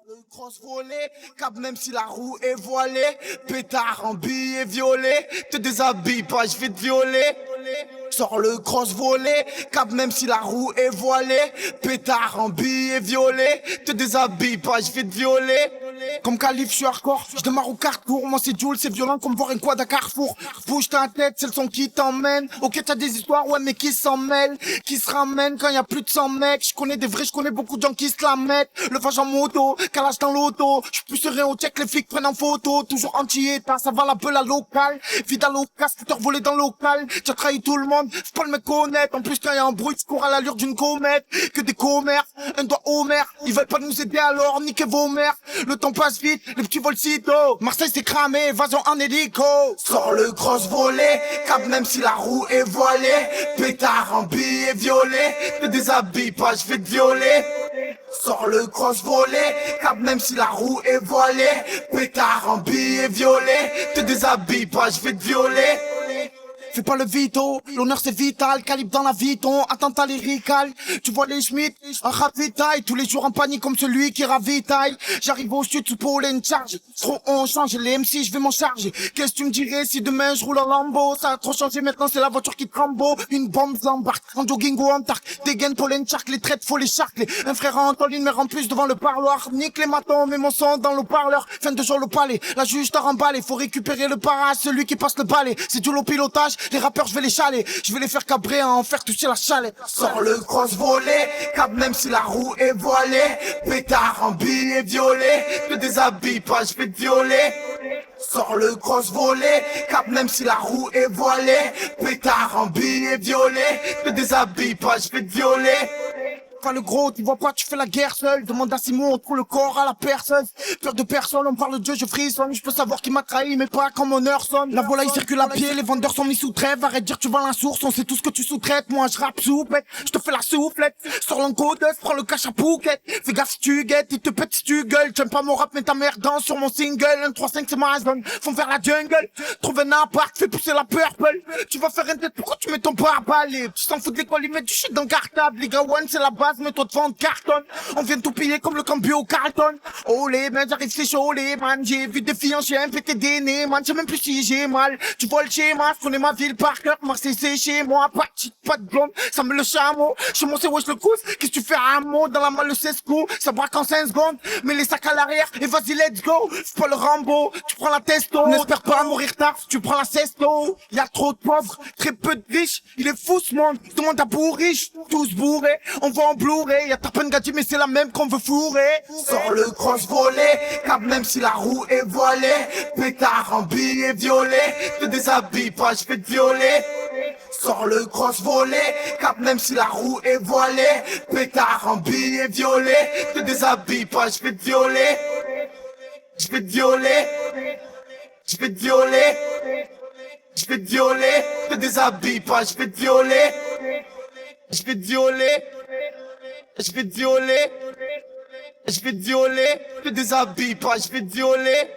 Le cross volé, cap même si la roue est voilée. Pétard en billet violet, te déshabille pas, je vais te violer. Sors le cross volé, cap même si la roue est voilée. Pétard en billet violet, te déshabille pas, je vais te violer. Comme Calif, je suis hardcore, je démarre au carrefour. Moi c'est Jules, c'est violent comme voir une quad à Carrefour. Bouge ta tête, c'est le son qui t'emmène. Ok t'as des histoires, ouais mais qui s'en mêlent, qui se ramènent quand y a plus de 100 mecs. Je connais des vrais, je connais beaucoup de gens qui se la mettent. Le fâche en moto, calage dans l'auto. Je suis plus serein au check, les flics prennent en photo. Toujours anti-état, ça va la peu la locale. Vide à l'occasion, scooter volé dans le local. Tu as trahi tout le monde, faut pas le me connaître. En plus quand y a un bruit, tu cours à l'allure d'une comète. Que des commères, un doigt au maire. Ils veulent pas nous aider alors, niquez vos mères. Le temps passe vite, les petits vols sitôt. Marseille s'est cramé, évasion en hélico. Sors le cross volé, cap même si la roue est voilée. Pétard en billet violet, te déshabille pas, je vais te violer. Sors le cross volé, cap même si la roue est voilée. Pétard en billet violet, te déshabille pas, je vais te violer. Fais pas le vito, l'honneur c'est vital, calibre dans la viton, attentat lyrical. Tu vois les Schmitt, un ravitaille, tous les jours en panique comme celui qui ravitaille. J'arrive au sud sous Pauline charge, trop on change, les MC je vais m'en charger. Qu'est-ce que tu me dirais si demain je roule en Lambo? Ça a trop changé maintenant, c'est la voiture qui trambo. Une bombe s'embarque, en jogging ou en tark. Dégaine Pauline Chark, les traites faut les charcler. Un frère en Antoine, mais en plus devant le parloir. Nique les matons, mets mon son dans le parleur. Fin de jour le palais, la juge t'a remballé. Faut récupérer le para, celui qui passe le balai. C'est du low pilotage. Les rappeurs je vais les chaler, je vais les faire cabrer à en faire toucher la chalet. Sors le cross volé, cap même si la roue est voilée. Pétard en billet violet, te déshabille pas, je vais te violer. Sors le cross volé, cap même si la roue est voilée. Pétard en billet violet, te déshabille pas, je vais te violer. Enfin le gros, tu vois pas, tu fais la guerre seul. Demande à Simon, on trouve le corps à la personne. Peur de personne, on parle de Dieu, je frissonne. Je peux savoir qui m'a trahi, mais pas quand mon heure sonne. La volaille circule à pied, les vendeurs sont mis sous trêve. Arrête de dire tu vends la source, on sait tout ce que tu sous-traites. Moi je rappe souplette, je te fais la soufflette. Sors l'encodeuse, prends le cash à Phuket. Fais gaffe si tu guettes, il te pète si tu gueules. J'aime pas mon rap, mais ta mère danse sur mon single. 1, 3, 5 c'est ma zone, font faire la jungle. Trouve un appart, fais pousser la purple. Tu vas faire une tête, pourquoi tu mets ton pare-balles? Tu t'en fous de l'école, ils mettent du shit dans le cartable. Les gars, one c'est la base, mets-toi devant carton. On vient tout piller comme le cambio Carlton. Oh les man, j'arrive c'est chaud les man. J'ai vu des filles en chien péter des nez man. Je sais même plus si j'ai mal. Tu vois le schéma, je connais ma ville par cœur. Marseille c'est chez moi, pas de cheat, pas de blonde. Ça me le chameau. Chez moi c'est wesh le cousse. Qu'est-ce que tu fais à un mot dans la malle le 16 coups? Ça braque en 5 secondes. Mets les sacs à l'arrière et vas-y let's go. C'est pas le Rambo, tu prends la testo. N'espère pas mourir tard, tu prends la cesto. Y'a trop de pauvres, très peu de riches. Il est fou ce monde, tout le monde a pour riche. Tous bourrés, on va en Blu-ray. Y'a ta peine gâtée mais c'est la même qu'on veut fourrer. Sors le cross volé, cap même si la roue est voilée. Pétard en billet violet, te déshabille pas, je vais te violer. Sors le cross volé, cap même si la roue est voilée. Pétard en billet violet, te déshabille pas, je vais te violer. Je vais te violer. Je vais te violer. Je vais te violer, te déshabille pas, je vais te violer. Je vais te violer. Je vais te violer. Je vais te violer, te déshabille pas, je vais te violer.